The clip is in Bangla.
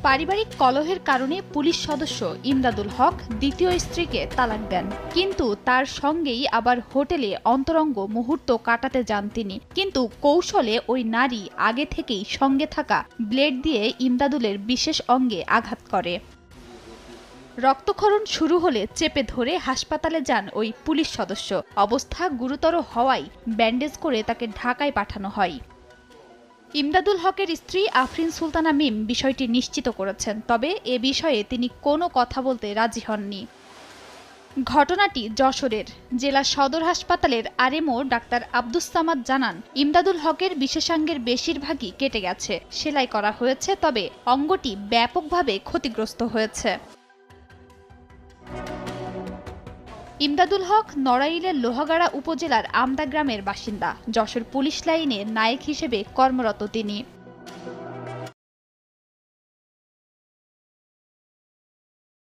পারিবারিক কলহের কারণে পুলিশ সদস্য ইমদাদুল হক দ্বিতীয় স্ত্রীকে তালাক দেন, কিন্তু তার সঙ্গেই আবার হোটেলে অন্তরঙ্গ মুহূর্ত কাটাতে যান তিনি। কিন্তু কৌশলে ওই নারী আগে থেকেই সঙ্গে থাকা ব্লেড দিয়ে ইমদাদুলের বিশেষ অঙ্গে আঘাত করে। রক্তক্ষরণ শুরু হলে চেপে ধরে হাসপাতালে যান ওই পুলিশ সদস্য। অবস্থা গুরুতর হওয়ায় ব্যান্ডেজ করে তাকে ঢাকায় পাঠানো হয়। ইমদাদুল হকের স্ত্রী আফরিন সুলতানা মিম বিষয়টি নিশ্চিত করেছেন, তবে এ বিষয়ে তিনি কোনো কথা বলতে রাজি হননি। ঘটনাটি যশোরের জেলা সদর হাসপাতালের আরএমও ডাক্তার আব্দুস সামাদ জানান, ইমদাদুল হকের বিশেষাঙ্গের বেশিরভাগই কেটে গেছে, সেলাই করা হয়েছে, তবে অঙ্গটি ব্যাপকভাবে ক্ষতিগ্রস্ত হয়েছে। ইমদাদুল হক নড়াইলের লোহাগাড়া উপজেলার আমদা গ্রামের বাসিন্দা। যশোর পুলিশ লাইনে নায়েক হিসেবে কর্মরত তিনি।